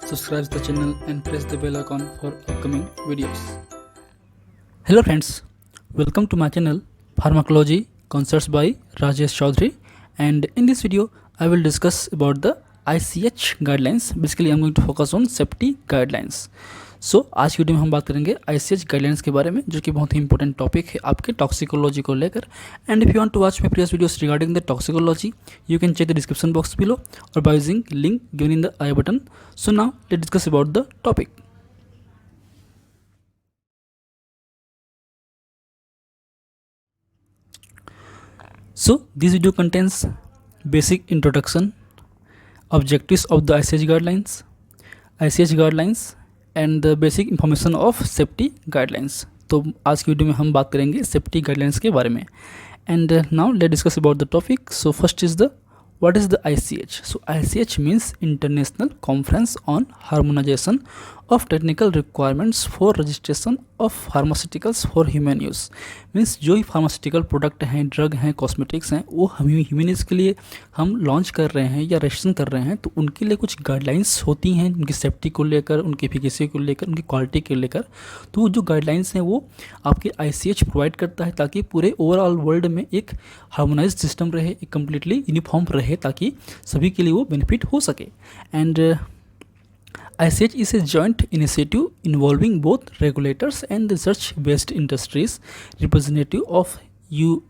subscribe the channel and press the bell icon for upcoming videos. Hello friends, welcome to my channel Pharmacology Concepts by Rajesh Chaudhary, and in this video I will discuss about the ICH guidelines. Basically I am going to focus on safety guidelines. आज की video में हम बात करेंगे ICH guidelines के बारे में, जो कि बहुत ही इंपॉर्टेंट टॉपिक है आपके टॉक्सिकोलॉजी को लेकर. And if you want to watch my previous videos regarding the toxicology, you can check the description box below और by using link given in the i button. So now let's discuss about the topic. So this video contains basic introduction, objectives of the ICH guidelines and the basic information of safety guidelines. तो आज की video में हम बात करेंगे safety guidelines के बारे में. And now let discuss about the topic. So first is the what is the ICH? So ICH means International Conference on Harmonization of Technical Requirements for Registration of Pharmaceuticals for Human Use. Means जो भी pharmaceutical product हैं, drug हैं, cosmetics हैं, वो human use के लिए हम launch कर रहे हैं या रजिस्ट्रेशन कर रहे हैं, तो उनके लिए कुछ गाइडलाइंस होती हैं, उनकी सेफ्टी को लेकर, उनकी एफिकेसी को लेकर, उनकी क्वालिटी को लेकर. तो जो गाइडलाइंस हैं वो आपके ICH प्रोवाइड करता है, ताकि पूरे ओवरऑल वर्ल्ड में एक हार्मोनाइज्ड सिस्टम रहे, एक कम्प्लीटली यूनिफॉर्म रहे, ताकि सभी के लिए वो बेनिफिट हो सके. And ICH is a joint initiative involving both regulators and research-based industries, representative of EU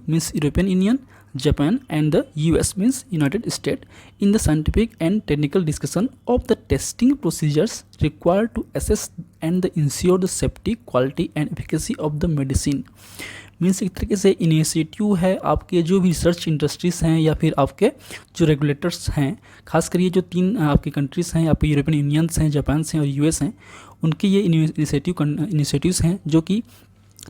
means European Union, Japan, and the US means United States in the scientific and technical discussion of the testing procedures required to assess and ensure the safety, quality, and efficacy of the medicine. Means एक तरीके से initiative है आपके जो भी research industries हैं या फिर आपके जो रेगुलेटर्स हैं, खासकर ये जो तीन आपकी कंट्रीज़ हैं, आपके यूरोपियन यूनियंस हैं, जापान हैं और US हैं, उनके ये इनिशिएटिव्स हैं जो कि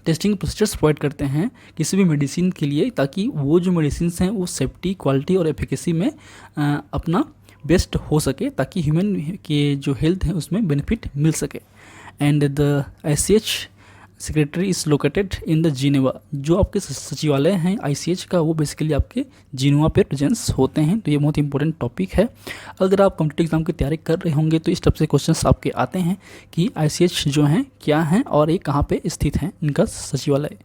टेस्टिंग प्रोसीजर्स प्रोवाइड करते हैं किसी भी मेडिसिन के लिए, ताकि वो जो मेडिसिन हैं वो सेफ्टी, क्वालिटी और एफिकेसी में अपना बेस्ट हो सके, ताकि ह्यूमन के जो हेल्थ है उसमें बेनिफिट मिल सके. And the ICH secretary is located in the Geneva. जो आपके सचिवालय हैं ICH का, वो बेसिकली आपके जिनेवा पे प्रेजेंस होते हैं. तो ये बहुत इंपॉर्टेंट टॉपिक है. अगर आप कॉम्पिटिटिव एग्जाम की तैयारी कर रहे होंगे तो इस टाइप से क्वेश्चंस आपके आते हैं कि ICH जो हैं क्या हैं और ये कहाँ पे स्थित हैं, इनका सचिवालय.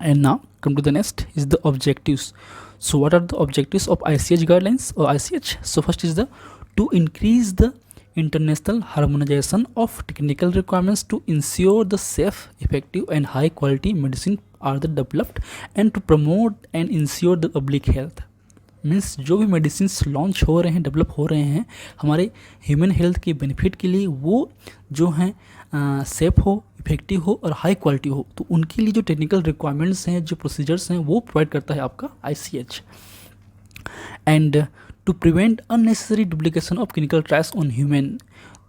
And now come to the next is the objectives. So what are the objectives of ICH guidelines और ICH? So first is the to increase the international harmonization of technical requirements to ensure the safe, effective and high quality medicine are the developed and to promote and ensure the public health. Means जो भी medicine launch हो रहे हैं, develop हो रहे हैं हमारे human health के बेनिफिट के लिए, वो जो हैं सेफ हो, इफेक्टिव हो और हाई क्वालिटी हो, तो उनके लिए जो टेक्निकल रिक्वायरमेंट्स हैं, जो प्रोसीजर्स हैं, वो प्रोवाइड करता है आपका ICH. And to prevent unnecessary duplication of clinical trials on human.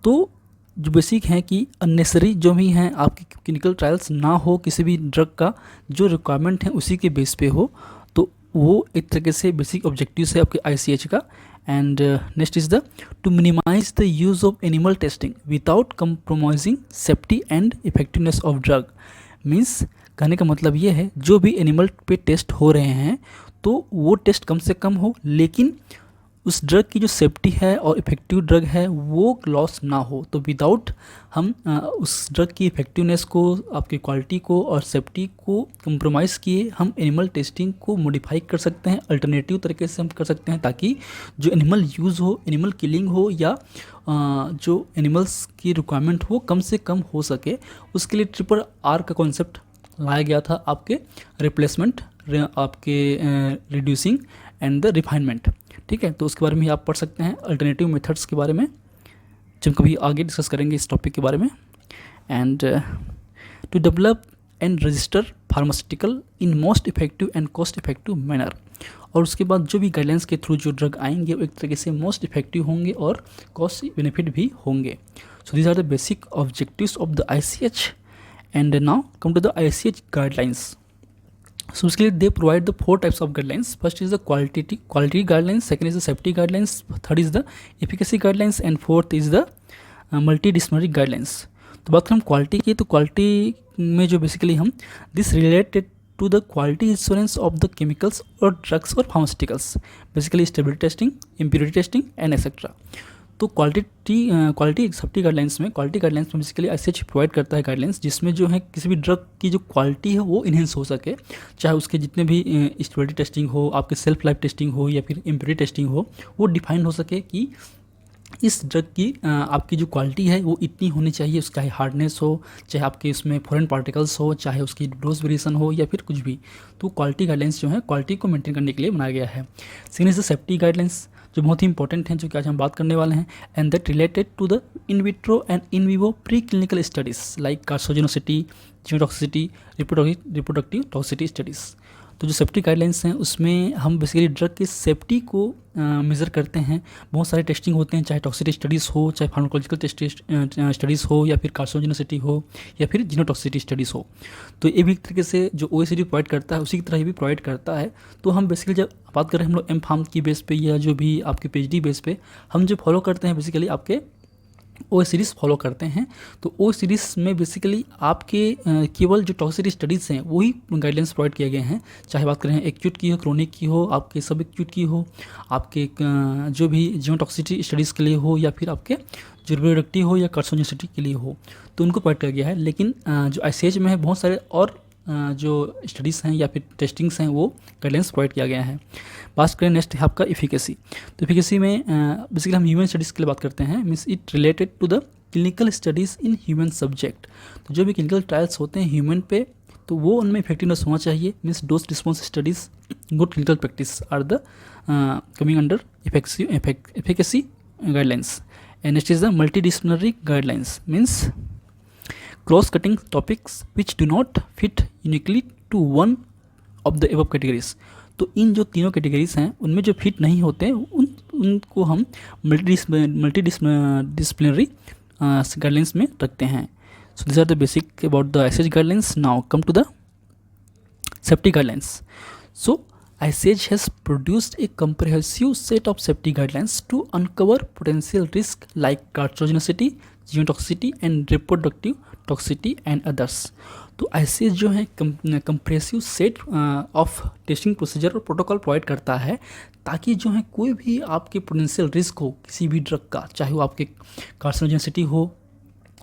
तो जो बेसिक हैं कि अननेसेसरी जो भी हैं आपकी क्लिनिकल ट्रायल्स ना हो, किसी भी ड्रग का जो रिक्वायरमेंट है उसी के बेस पे हो, तो वो एक तरीके से बेसिक ऑब्जेक्टिव्स है आपके ICH का. And next is the to minimize the use of animal testing without compromising safety and effectiveness of drug. Means कहने का मतलब ये है, जो भी एनिमल पे टेस्ट हो रहे हैं तो वो टेस्ट कम से कम हो, लेकिन उस ड्रग की जो सेफ्टी है और इफेक्टिव ड्रग है वो लॉस ना हो. तो विदाउट हम उस ड्रग की इफेक्टिवनेस को, आपकी क्वालिटी को और सेफ्टी को कंप्रोमाइज़ किए हम एनिमल टेस्टिंग को मॉडिफाई कर सकते हैं, अल्टरनेटिव तरीके से हम कर सकते हैं, ताकि जो एनिमल यूज़ हो, एनिमल किलिंग हो या जो एनिमल्स की रिक्वायरमेंट हो कम से कम हो सके. उसके लिए RRR का कॉन्सेप्ट लाया गया था, आपके रिप्लेसमेंट, आपके रिड्यूसिंग एंड द रिफाइनमेंट. ठीक है, तो उसके बारे में आप पढ़ सकते हैं, अल्टरनेटिव मेथड्स के बारे में, जब कभी आगे डिस्कस करेंगे इस टॉपिक के बारे में. And to develop and register pharmaceutical in most effective and cost effective manner. और उसके बाद जो भी गाइडलाइंस के थ्रू जो ड्रग आएंगे वो एक तरीके से मोस्ट इफेक्टिव होंगे और कॉस्ट बेनिफिट भी होंगे. So these are the basic objectives of the ICH. And now come to the ICH guidelines. So basically they provide the 4 types of guidelines. First is the quality guidelines, second is the safety guidelines, third is the efficacy guidelines and fourth is the multidisciplinary guidelines. तो बात करें quality की, तो quality में जो basically हम this related to the quality assurance of the chemicals or drugs or pharmaceuticals, basically stability testing, impurity testing and etc. तो quality safety guidelines में बेसिकली ICH प्रोवाइड करता है गाइडलाइंस जिसमें जो है किसी भी ड्रग की जो क्वालिटी है वो इन्हेंस हो सके, चाहे उसके जितने भी स्टेबिलिटी टेस्टिंग हो, आपके सेल्फ लाइफ टेस्टिंग हो या फिर इम्प्योरिटी टेस्टिंग हो, वो डिफाइन हो सके कि इस ड्रग की आपकी जो क्वालिटी है वो इतनी होनी चाहिए, उसका हार्डनेस हो, चाहे आपके उसमें फॉरेन पार्टिकल्स हो, चाहे उसकी डोज वेरिएशन हो या फिर कुछ भी। तो क्वालिटी गाइडलाइंस जो है क्वालिटी को मेंटेन करने के लिए बनाया गया है। Second is the safety guidelines जो बहुत ही इंपॉर्टेंट हैं, जो कि आज हम बात करने वाले हैं, and that related to the in vitro and in vivo pre clinical studies like carcinogenicity, genotoxicity, reproductive toxicity studies. तो जो सेफ्टी गाइडलाइंस हैं उसमें हम बेसिकली ड्रग की सेफ्टी को मेज़र करते हैं। बहुत सारे टेस्टिंग होते हैं, चाहे टॉक्सिसिटी स्टडीज़ हो, चाहे फार्माकोलॉजिकल स्टडीज़ हो, या फिर कार्सिनोजेनिसिटी हो, या फिर जीनोटॉक्सिसिटी स्टडीज़ हो। तो ये भी एक तरीके से जो OECD प्रोवाइड करता है उसी की तरह ये भी प्रोवाइड करता है। तो हम बेसिकली जब बात कर रहे हैं हम लोग M.Pharm की बेस पे या जो भी आपके PhD बेस पे हम जो फॉलो करते हैं बेसिकली आपके ओ सीरीज़ फॉलो करते हैं। तो ओ सीरीज़ में बेसिकली आपके केवल जो टॉक्सिसिटी स्टडीज़ हैं वही गाइडलाइंस प्रोवाइड किए गए हैं, चाहे बात करें एक्यूट की हो, क्रोनिक की हो, आपके सब एक्यूट की हो, आपके जो भी जीनोटॉक्सिसिटी स्टडीज़ के लिए हो, या फिर आपके जो रिप्रोडक्टिव हो या कार्सिनोजेनिसिटी के लिए हो, तो उनको प्रोवाइड किया गया है। लेकिन जो ICH में है बहुत सारे और जो स्टडीज़ हैं या फिर टेस्टिंग्स हैं वो गाइडलाइंस प्रोवाइड किया गया है। बात करें नेक्स्ट है आपका इफिकेसी। तो इफिकेसी में बेसिकली हम ह्यूमन स्टडीज़ के लिए बात करते हैं, means it related to the clinical studies in human subject. तो जो भी क्लिनिकल ट्रायल्स होते हैं ह्यूमन पे, तो वो उनमें इफेक्टिवनेस होना चाहिए, means dose response studies, good clinical practice are the coming under efficacy guidelines. And next is the multidisciplinary guidelines, means cross-cutting topics which do not fit uniquely to one of the above categories। तो इन जो तीनों categories हैं उनमें जो fit नहीं होते उनको हम मल्टीडिसिप्लिनरी गाइडलाइंस में रखते हैं। So this are the basic about the ICH guidelines. Now come to the safety guidelines. So ICH has produced a comprehensive set of safety guidelines to uncover potential risk like carcinogenicity, genotoxicity and reproductive toxicity and others। तो ICH जो है compressive set of testing procedure और protocol provide करता है, ताकि जो है कोई भी आपके पोटेंशियल रिस्क हो किसी भी ड्रग का, चाहे वो आपके कार्सिनोजेनिसिटी हो,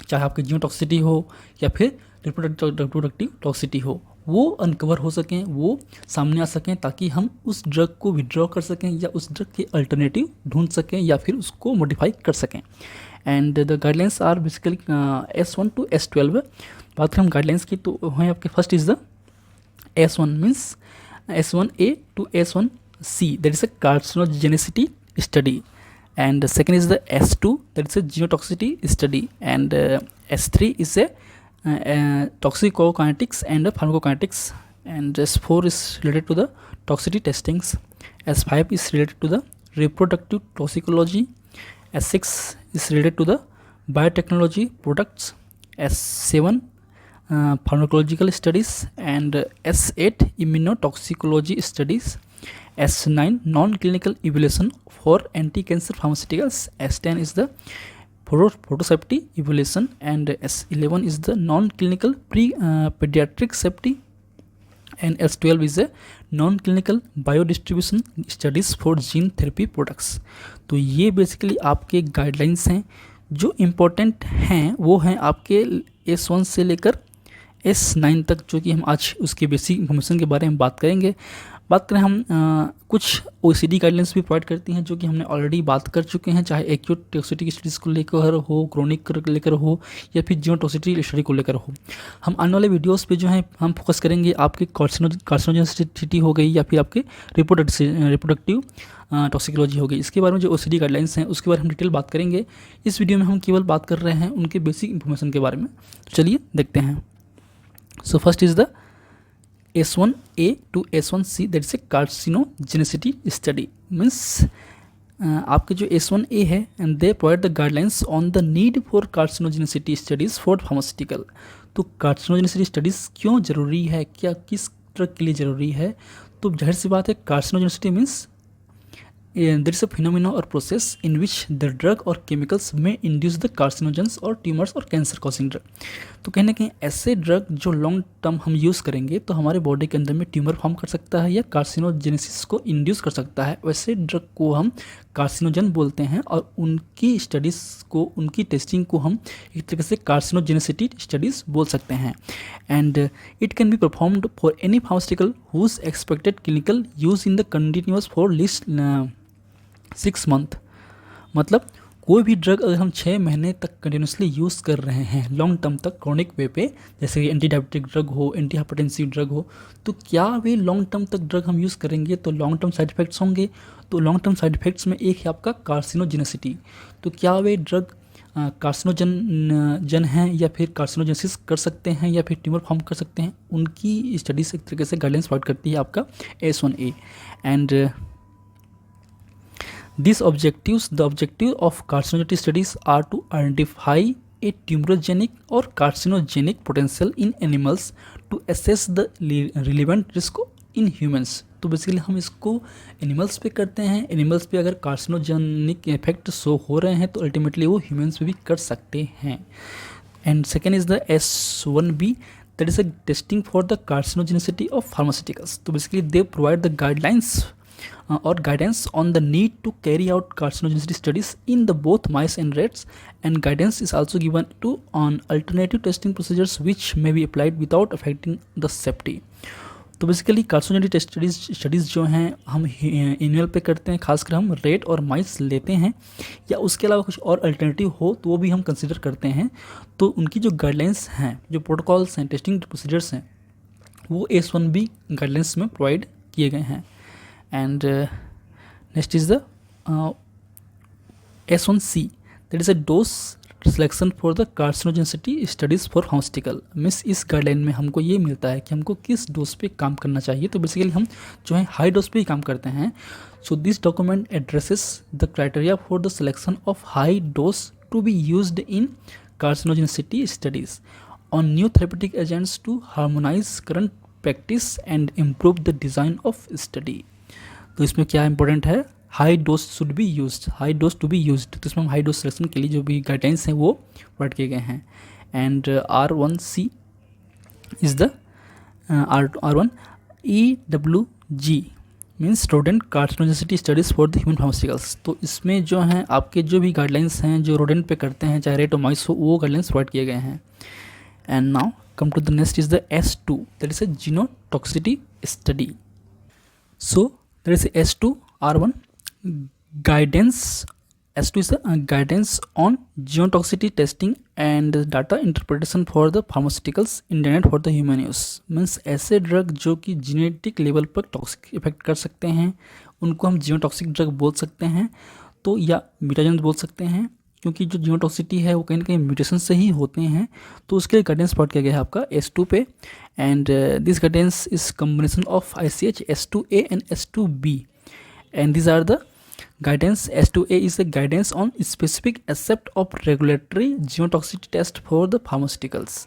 चाहे आपके जीनोटॉक्सिसिटी हो, या फिर रिप्रोडक्टिव टॉक्सिसिटी हो, वो अनकवर हो सकें, वो सामने आ सकें, ताकि हम उस ड्रग को विड्रॉ कर सकें या उस ड्रग के अल्टरनेटिव ढूंढ सकें या फिर उसको मॉडिफाई कर सकें। And the guidelines are basically S1 to S12। बात करें हम गाइडलाइंस की तो है आपके first is the S1 means S1A to S1C, that is a carcinogenicity study. And second is the S2, that is a genotoxicity study. And S3 is a toxicokinetics and pharmacokinetics, and S4 is related to the toxicity testings, S5 is related to the reproductive toxicology, S6 is related to the biotechnology products, S7 pharmacological studies, and S8 immunotoxicology studies, S9 non-clinical evaluation for anti-cancer pharmaceuticals, S10 is the photosafety evaluation, and S11 is the non-clinical pediatric safety, and S12 is a non-clinical biodistribution studies for gene therapy products। तो ये basically आपके guidelines हैं जो important हैं, वो हैं आपके S1 से लेकर S9 तक, जो कि हम आज उसके बेसिक इन्फॉर्मेशन के बारे में बात करेंगे। बात करें हम कुछ OECD गाइडलाइंस भी प्रोवाइड करती हैं, जो कि हमने ऑलरेडी बात कर चुके हैं, चाहे एक्यूट टॉक्सिसिटी स्टडीज़ को लेकर हो, क्रोनिक को लेकर हो, या फिर जीनोटॉक्सिसिटी स्टडी को लेकर हो। हम आने वाले वीडियोस पे जो है हम फोकस करेंगे आपके कार्सिनोजेनिसिटी हो गई, या फिर आपके रिप्रोडक्टिव टॉक्सिकोलॉजी हो गई। इसके बारे में जो OECD गाइडलाइंस हैं उसके बारे में हम डिटेल बात करेंगे। इस वीडियो में हम केवल बात कर रहे हैं उनके बेसिक इन्फॉर्मेशन के बारे में। तो चलिए देखते हैं। So first is the S1A to S1C, that is a carcinogenicity study. Means आपके जो S1A है, and they provide the guidelines on the need for carcinogenicity studies for pharmaceutical. तो कार्सिनोजेनिसिटी स्टडीज़ क्यों ज़रूरी है, क्या किस ड्रग के लिए ज़रूरी है? तो जाहिर सी बात है कार्सिनोजेनिसिटी means there is a phenomena or process in which the drug or chemicals may induce the carcinogens or tumors or cancer causing drug. तो कहीं ना कहीं ऐसे ड्रग जो लॉन्ग टर्म हम यूज़ करेंगे तो हमारे बॉडी के अंदर में ट्यूमर फॉर्म कर सकता है या कार्सिनोजेनेसिस को इंड्यूस कर सकता है, वैसे ड्रग को हम कार्सिनोजन बोलते हैं और उनकी स्टडीज़ को, उनकी टेस्टिंग को हम एक तरीके से कार्सिनोजेनेसिटी स्टडीज़ बोल सकते हैं. And it can be performed for any pharmaceutical whose expected clinical use in the continuous for least 6 month. मतलब कोई भी ड्रग अगर हम 6 महीने तक कंटिन्यूसली यूज़ कर रहे हैं लॉन्ग टर्म तक क्रॉनिक वे पे, जैसे कि एंटी डायबिटिक ड्रग हो, एंटी हाइपरटेंसिव ड्रग हो, तो क्या वे लॉन्ग टर्म तक ड्रग हम यूज़ करेंगे तो लॉन्ग टर्म साइड इफेक्ट्स होंगे. तो लॉन्ग टर्म साइड इफेक्ट्स में एक है आपका कार्सिनोजेनेसिटी. तो क्या वे ड्रग कार्सिनोजन हैं या फिर कार्सिनोजेनेसिस कर सकते हैं या फिर ट्यूमर फॉर्म कर सकते हैं, उनकी स्टडीज एक तरीके से गाइडलाइंस प्रोवाइड करती है आपका S1A. And These objectives, the objective of carcinogenicity studies are to identify a tumorigenic or carcinogenic potential in animals to assess the relevant risk in humans. तो बेसिकली हम इसको एनिमल्स पे करते हैं. एनिमल्स पे अगर कार्सिनोजेनिक इफेक्ट शो हो रहे हैं तो अल्टीमेटली वो ह्यूमंस पे भी कर सकते हैं. And second is the S1B, that is a testing for the carcinogenicity of pharmaceuticals. तो basically they provide the guidelines or guidance on the need to carry out carcinogenicity studies in the both mice and rats, and guidance is also given to on alternative testing procedures which may be applied without affecting the safety. तो basically कार्सिनोजेनिसिटी studies जो हैं हम animal पे करते हैं, खासकर हम rate और माइस लेते हैं, या उसके अलावा कुछ और अल्टरनेटिव हो तो वो भी हम कंसिडर करते हैं. तो उनकी जो गाइडलाइंस हैं, जो प्रोटोकॉल्स हैं, टेस्टिंग प्रोसीजर्स हैं, वो S1B गाइडलाइंस में प्रोवाइड किए गए हैं. And next is the S1C, that is a dose selection for the carcinogenicity studies for pharmaceutical. Means इस गाइडलाइन में हमको ये मिलता है कि हमको किस डोज पे काम करना चाहिए. तो बेसिकली हम जो है हाई डोज पे ही काम करते हैं. So this document addresses the criteria for the selection of high dose to be used in carcinogenicity studies on new therapeutic agents to harmonize current practice and improve the design of study. तो इसमें क्या important है, high dose should be used, high dose to be used. तो इसमें हम high dose selection के लिए जो भी गाइडलाइंस हैं वो प्रोवाइड किए गए हैं. And R1C is the R1 EWG means rodent carcinogenicity studies for the human pharmaceuticals. तो इसमें जो हैं आपके जो भी गाइडलाइंस हैं जो रोडेंट पे करते हैं, चाहे रेट और माइस हो, वो गाइडलाइंस प्रोवाइड किए गए हैं. And now come to the next is the S2, that is a genotoxicity study. So there is a S2 R1 guidance. S2 is the guidance on genotoxicity testing and data interpretation for the pharmaceuticals intended for the human use. Means ऐसे drug जो कि genetic level पर toxic effect कर सकते हैं उनको हम genotoxic drug बोल सकते हैं, तो या म्यूटाजेन बोल सकते हैं, क्योंकि जो जीनोटॉक्सिटी है वो कहीं ना कहीं म्यूटेशन से ही होते हैं. तो उसके लिए गाइडेंस प्रोवाइड किया गया है आपका S2 पे. And this guidance is combination of ICH S2A and S2B. And these are the guidance. S2A is a guidance on specific accept of regulatory genotoxicity test for the pharmaceuticals.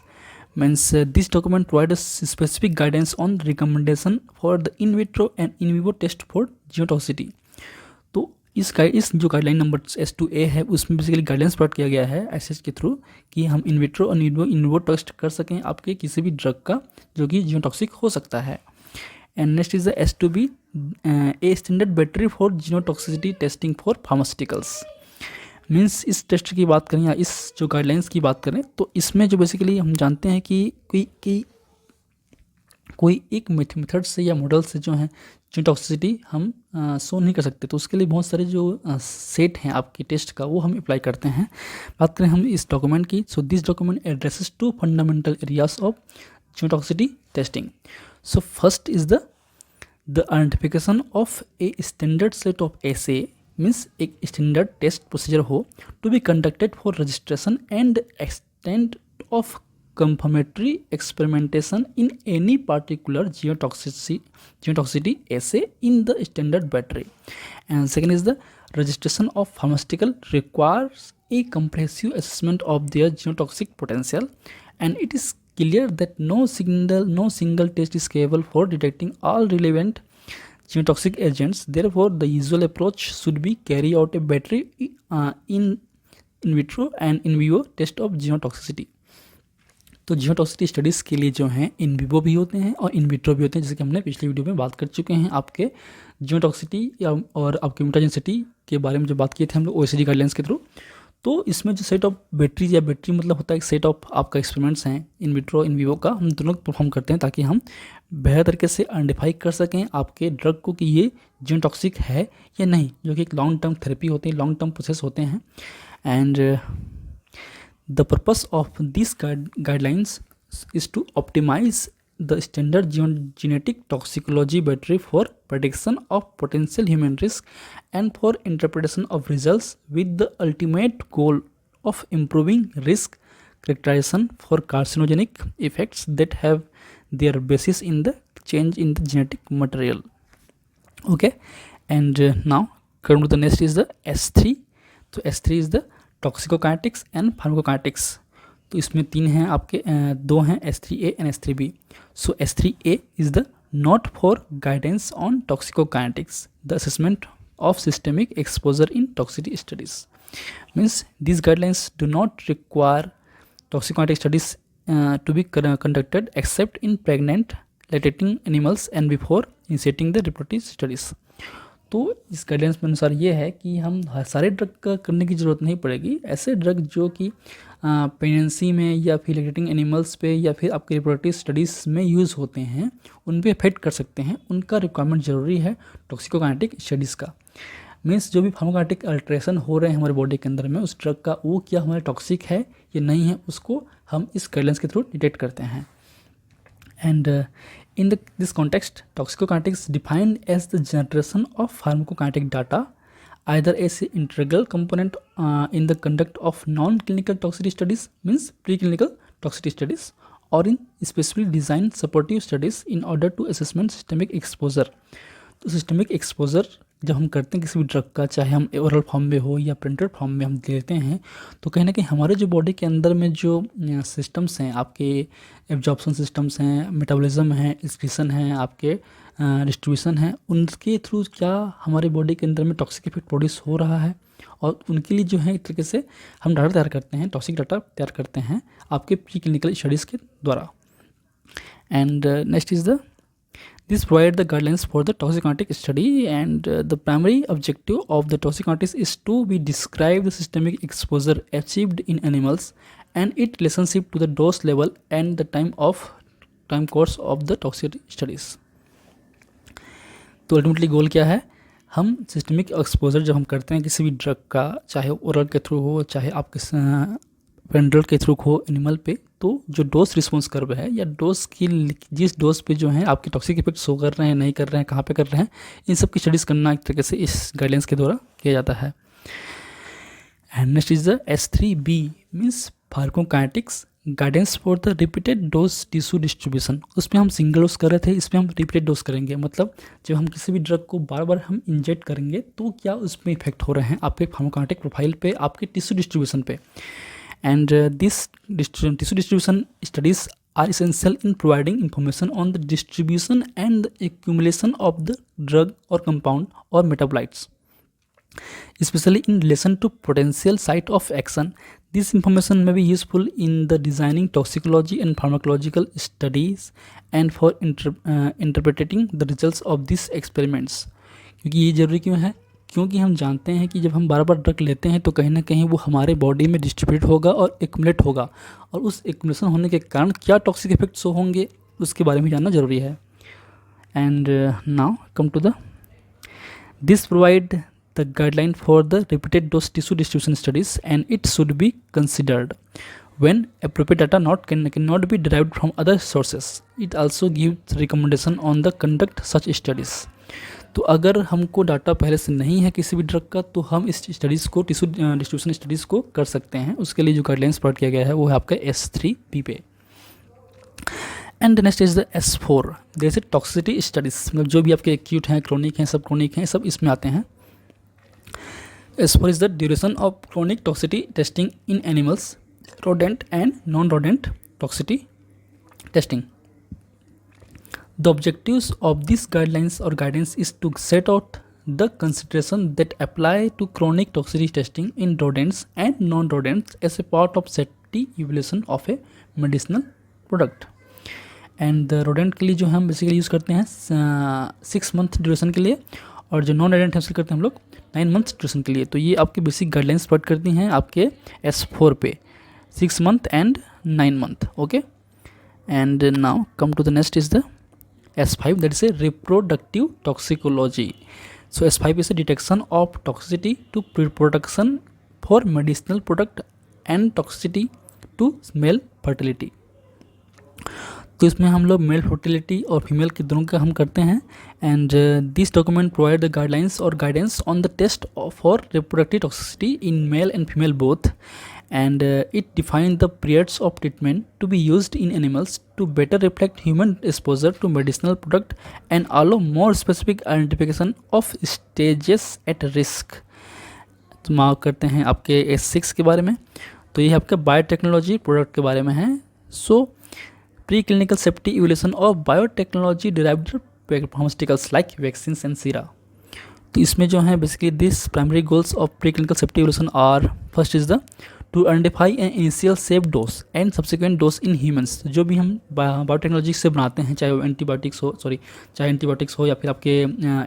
Means this document provides specific guidance on recommendation for the in vitro and in vivo test for genotoxicity. तो इस जो guideline number S2A है उसमें basically guidelines provide किया गया है ICH के through कि हम इन विट्रो और इन विवो टेस्ट कर सकें आपके किसी भी ड्रग का जो कि जीनोटॉक्सिक हो सकता है. And next is the S2B a standard battery for genotoxicity testing for pharmaceuticals. Means इस टेस्ट की बात करें या इस जो गाइडलाइंस की बात करें तो इसमें जो बेसिकली हम जानते हैं कि कोई एक मेथड से या मॉडल से जो है जीनोटॉक्सिसिटी हम शो नहीं कर सकते. तो उसके लिए बहुत सारे जो सेट हैं आपकी टेस्ट का वो हम अप्लाई करते हैं. बात करें हम इस डॉक्यूमेंट की, so this document addresses 2 fundamental areas of genotoxicity testing. So first is the identification of a standard set of assay, means एक स्टैंडर्ड टेस्ट प्रोसीजर हो to be conducted for registration and extent of confirmatory experimentation in any particular genotoxicity assay in the standard battery. And second is the registration of pharmaceutical requires a comprehensive assessment of their genotoxic potential, and it is clear that no single test is capable for detecting all relevant genotoxic agents. Therefore, the usual approach should be carry out a battery in vitro and in vivo test of genotoxicity. तो genotoxicity studies के लिए जो हैं in vivo भी होते हैं और in vitro भी होते हैं, जैसे कि हमने पिछली वीडियो में बात कर चुके हैं आपके जीनोटॉक्सिसिटी या और आपके म्यूटाजेनिसिटी के बारे में जो बात किए थे हम लोग OECD गाइडलाइंस के थ्रू। तो इसमें जो सेट ऑफ बैटरीज या बैटरी मतलब होता है एक सेट ऑफ आपका एक्सपेरिमेंट्स हैं इन विट्रो इन विवो का, हम दोनों परफॉर्म करते हैं ताकि हम बेहतर तरीके से आइडेंटिफाई कर सकें आपके ड्रग को कि ये जीनोटॉक्सिक है या नहीं, जो कि एक लॉन्ग टर्म थेरेपी होते हैं, लॉन्ग टर्म प्रोसेस होते हैं। And the purpose of this guidelines is to optimize the standard genetic toxicology battery for prediction of potential human risk and for interpretation of results with the ultimate goal of improving risk characterization for carcinogenic effects that have their basis in the change in the genetic material. Okay, and now come to the next is the S3. So S3 is the toxicokinetics and pharmacokinetics. तो इसमें तीन हैं आपके, दो हैं S3A and S3B. So S3A is the note for guidance on toxicokinetics, the assessment of systemic exposure in toxicity studies. Means this guidelines do not require toxicokinetic studies to be conducted except in pregnant lactating animals and before initiating the reproductive studies. तो इस guidelines के अनुसार ये है कि हम हर सारे drug का करने की ज़रूरत नहीं पड़ेगी. ऐसे ड्रग जो कि प्रेगनेंसी में या फिर लैक्टेटिंग एनिमल्स पे या फिर आपके रिप्रोडक्टिव स्टडीज़ में यूज़ होते हैं, उन पे इफेक्ट कर सकते हैं, उनका रिक्वायरमेंट ज़रूरी है टॉक्सिकोकाइनेटिक स्टडीज़ का. मीन्स जो भी फार्माकोकाइनेटिक अल्ट्रेशन हो रहे हैं हमारे बॉडी के अंदर में उस ड्रग का, वो क्या हमारे टॉक्सिक है या नहीं है, उसको हम इस गाइडलाइंस के थ्रू डिटेक्ट करते हैं. And in this context, toxicokinetics defined as the generation of pharmacokinetic data, either as an integral component in the conduct of non-clinical toxicity studies, means preclinical toxicity studies, or in specifically designed supportive studies in order to assessment systemic exposure. तो systemic exposure जब हम करते हैं किसी भी drug का, चाहे हम ओरल फॉर्म में हो या प्रिंटेड फॉर्म में हम लेते हैं, तो कहीं ना कहीं हमारे जो बॉडी के अंदर में जो सिस्टम्स हैं, आपके एब्जॉर्प्शन सिस्टम्स हैं, मेटाबॉलिज्म है, एक्सक्रीशन है, आपके डिस्ट्रीब्यूशन है, उनके थ्रू क्या हमारे बॉडी के अंदर में टॉक्सिक इफेक्ट प्रोड्यूस हो रहा है, और उनके लिए जो है एक तरीके से हम डाटा तैयार करते हैं, टॉक्सिक डाटा तैयार करते हैं आपके प्री क्लिनिकल स्टडीज़ के द्वारा. And next is the This provides the guidelines for the toxicokinetic study, and the primary objective of the toxicokinetics is to be describe the systemic exposure achieved in animals and its relationship to the dose level and the time course of the toxicity studies. तो ultimately गोल क्या है, हम systemic exposure जब हम करते हैं किसी भी ड्रग का, चाहे ओरल के थ्रू हो, चाहे आपके पेंड्रल के थ्रू हो एनिमल पे, तो जो डोज रिस्पॉन्स कर्व है या डोज की जिस डोज पे जो है आपके टॉक्सिक इफेक्ट शो कर रहे हैं, नहीं कर रहे हैं, कहाँ पे कर रहे हैं, इन सब की स्टडीज़ करना एक तरीके से इस गाइडलाइंस के द्वारा किया जाता है. And next is the S3B means pharmacokinetics guidance for the repeated dose tissue distribution. उसमें हम सिंगल डोज कर रहे थे, इसमें हम रिपीटेड डोज करेंगे. मतलब जब हम किसी भी ड्रग को बार बार हम इंजेक्ट करेंगे तो क्या उसमें इफेक्ट हो रहे हैं आपके फार्माकोकाइनेटिक प्रोफाइल पे, आपके टिश्यू डिस्ट्रीब्यूशन पे. And these tissue distribution studies are essential in providing information on the distribution and the accumulation of the drug or compound or metabolites, especially in relation to potential site of action. This information may be useful in the designing toxicology and pharmacological studies and for interpreting the results of these experiments. क्योंकि ये जरूरी क्यों है, क्योंकि हम जानते हैं कि जब हम बार बार ड्रग लेते हैं तो कहीं ना कहीं वो हमारे बॉडी में डिस्ट्रीब्यूट होगा और एक्यूमुलेट होगा, और उस एक्यूमुलेशन होने के कारण क्या टॉक्सिक इफेक्ट्स होंगे उसके बारे में जानना ज़रूरी है. And now come to the this provide the guideline for the repeated dose tissue distribution studies and it should be considered when appropriate data cannot be derived from other sources. It also gives recommendation on the conduct such studies. तो अगर हमको data पहले से नहीं है किसी भी drug का, तो हम इस स्टडीज़ को, टिश्यू डिस्ट्रीब्यूशन स्टडीज़ को कर सकते हैं. उसके लिए जो गाइडलाइंस प्रोवाइड किया गया है वो है आपका S3B पे. And next is the S4 जैसे टॉक्सिसिटी स्टडीज़, मतलब जो भी आपके एक्यूट हैं, क्रोनिक हैं, सब क्रोनिक हैं, सब इसमें आते हैं. S4 is the duration of chronic toxicity testing in animals, rodent and non-rodent toxicity testing. The objectives of these guidelines or guidance is to set out the consideration that apply to chronic toxicity testing in rodents and non-rodents as a part of safety evaluation of a medicinal product. And rodent के लिए जो हम basically use करते हैं 6 month duration के लिए, और जो नॉन रोडेंट है उसके करते हैं हम लोग 9 मंथ ड्यूरेशन के लिए. तो ये आपकी बेसिक गाइडलाइंस प्रोवाइड करती हैं आपके S4 पे 6 month and 9 month. Okay, and now come to the next is the S5, that is a reproductive toxicology. So S5 is a detection of toxicity to reproduction for medicinal product and toxicity to male fertility. तो इसमें हम लोग mail fertility और female के दोनों का हम करते हैं. And this document provide the guidelines और guidance on the test for reproductive toxicity in male and female both, and it defined the periods of treatment to be used in animals to better reflect human exposure to medicinal product and allow more specific identification of stages at risk. तो mark करते हैं आपके S6 के बारे में. तो ये आपका बायोटेक्नोलॉजी प्रोडक्ट के बारे में है. So pre clinical safety evolution of biotechnology derived pharmaceuticals like vaccines and sera. तो इसमें जो है basically this primary goals of pre clinical safety evolution are, first is the to identify an initial safe dose and subsequent dose in humans. जो भी हम biotechnology से बनाते हैं, चाहे वो चाहे एंटीबायोटिक्स हो या फिर आपके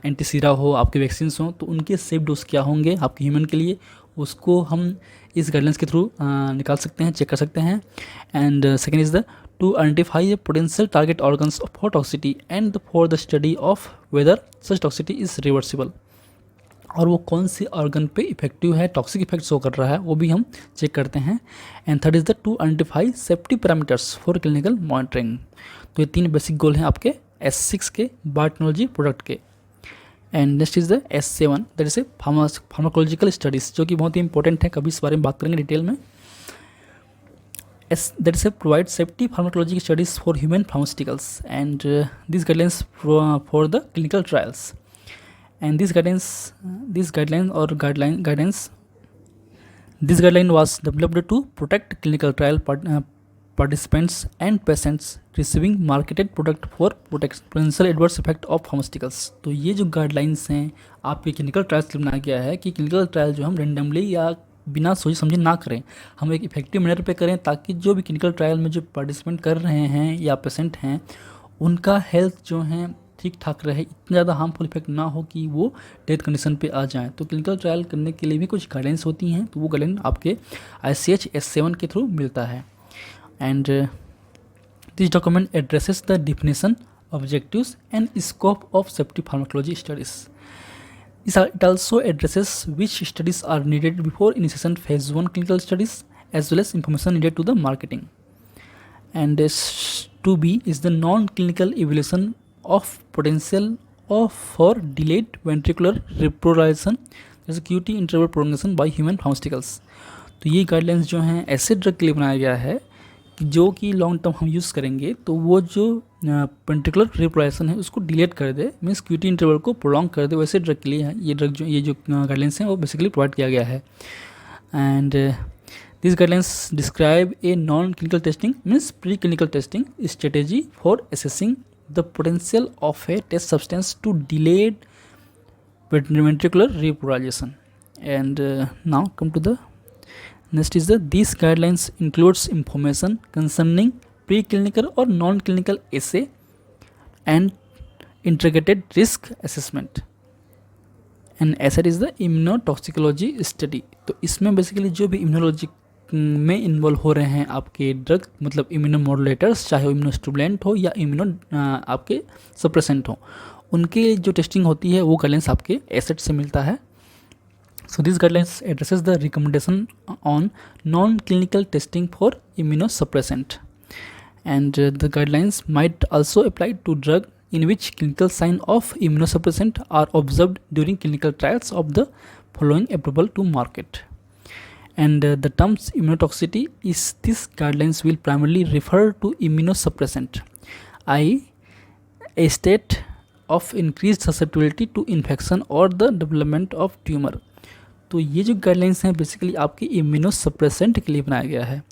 एंटी सीरा हो, आपके वैक्सीन्स हो, तो उनके सेफ डोज क्या होंगे आपके ह्यूमन के लिए, उसको हम इस गाइडलाइंस के थ्रू निकाल सकते हैं, चेक कर सकते हैं. And second is the to identify potential target organs for toxicity and for the study of whether such toxicity is reversible. और वो कौन सी ऑर्गन पे इफेक्टिव है, टॉक्सिक इफेक्ट शो कर रहा है, वो भी हम चेक करते हैं. And third is the to identify safety parameters for clinical monitoring. तो ये 3 बेसिक गोल हैं आपके S6 के बायोटेक्नोलॉजी प्रोडक्ट के. And next is the S7, that is A pharmacological studies, जो कि बहुत ही इंपॉर्टेंट है, कभी इस बारे में बात करेंगे डिटेल में. That is a provide safety pharmacological studies for human pharmaceuticals, and these guidelines for the clinical trials. And this guideline was developed to protect clinical trial participants and patients receiving marketed product for potential adverse effect of pharmaceuticals. तो ये जो guidelines हैं आपके clinical trials के लिए बनाया गया है कि क्लिनिकल ट्रायल जो हम रेंडमली या बिना सोचे समझे ना करें, हम एक इफेक्टिव मैनर पे करें, ताकि जो भी क्लिनिकल ट्रायल में जो पार्टिसिपेंट कर रहे हैं या पेशेंट हैं उनका हेल्थ जो है ठीक ठाक रहे, इतना ज़्यादा हार्मफुल इफेक्ट ना हो कि वो डेथ कंडीशन पे आ जाएं. तो क्लिनिकल ट्रायल करने के लिए भी कुछ गाइडेंस होती हैं, तो वो गाइडेंस आपके ICH S7 के थ्रू मिलता है. And this document addresses the definition, objectives and scope of safety pharmacology studies. It also addresses which studies are needed before initiation phase 1 clinical studies, as well as information needed to the marketing. And 2B is the non-clinical evaluation of potential for delayed ventricular reprolongation, जैसे QT interval prolongation by human pharmaceuticals. तो ये guidelines जो हैं ऐसे drug के लिए बनाया गया है कि जो कि लॉन्ग टर्म हम यूज़ करेंगे तो वो जो वेंट्रिकुलर रिप्रोलाइजेशन है उसको डिलेट कर दे, मीन्स QT इंटरवल को प्रोलॉन्ग कर दे, वैसे ड्रग के लिए है ये जो गाइडलाइंस हैं वो बेसिकली प्रोवाइड किया गया है. And this guidelines describe a non clinical testing means pre clinical testing strategy for assessing the potential of a test substance to delayed ventricular repolarization. And now come to the next is these guidelines includes information concerning preclinical or non-clinical assay and integrated risk assessment. And asset is the immunotoxicology study. तो इसमें basically जो भी immunology में involve हो रहे हैं आपके drug, मतलब इम्यूनोमोडुलेटर्स, चाहे वो इम्यूनोस्टिमुलेंट हो या इम्यूनो आपके सप्रेसेंट हो, उनके जो टेस्टिंग होती है वो गाइडलाइंस आपके एसेट से मिलता है. So this guidelines addresses the recommendation on non clinical testing for immunosuppressant. And the guidelines might also apply to drug in which clinical sign of immunosuppressant are observed during clinical trials of the following approval to market. And the terms immunotoxicity is this guidelines will primarily refer to immunosuppressant, i.e. a state of increased susceptibility to infection or the development of tumor. तो ये जो guidelines हैं basically आपके immunosuppressant के लिए बनाया गया है,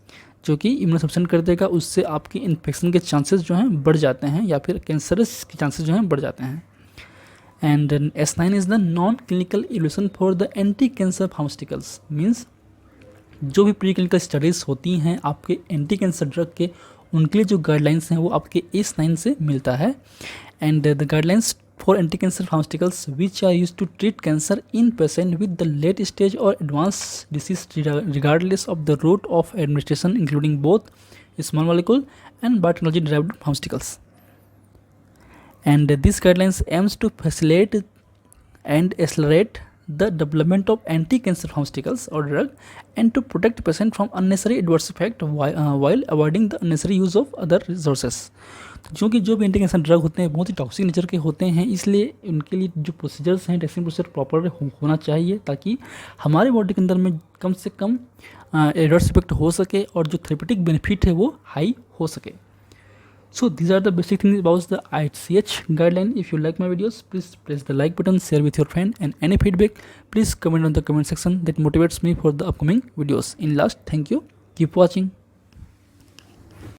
जो कि इम्यूनोसप्रेशन कर देगा, उससे आपकी इन्फेक्शन के चांसेस जो हैं बढ़ जाते हैं या फिर कैंसरस के चांसेस जो हैं बढ़ जाते हैं। And S9 is the non clinical evolution for the anti cancer pharmaceuticals, means जो भी प्री क्लिनिकल स्टडीज़ होती हैं आपके एंटी कैंसर ड्रग के, उनके लिए जो गाइडलाइंस हैं वो आपके S9 से मिलता है। And the guidelines for anti-cancer pharmaceuticals which are used to treat cancer in patient with the late stage or advanced disease regardless of the route of administration, including both small molecule and biotechnology derived pharmaceuticals. And these guidelines aims to facilitate and accelerate the development of anti-cancer pharmaceuticals or drug and to protect patient from unnecessary adverse effect while avoiding the unnecessary use of other resources. क्योंकि जो भी anti cancer drug होते हैं बहुत ही toxic nature के होते हैं, इसलिए उनके लिए जो प्रोसीजर्स हैं, टेस्टिंग प्रोसीजर प्रॉपर होना चाहिए ताकि हमारे बॉडी के अंदर में कम से कम एडवर्स इफेक्ट हो सके और जो थेरेपेटिक बेनिफिट है वो हाई हो सके। So these are the basic things about the ICH guideline. If you like my videos, please press the like button, share with your friend, and any feedback, please comment on the comment section. That motivates me for the upcoming videos. In last, thank you. Keep watching.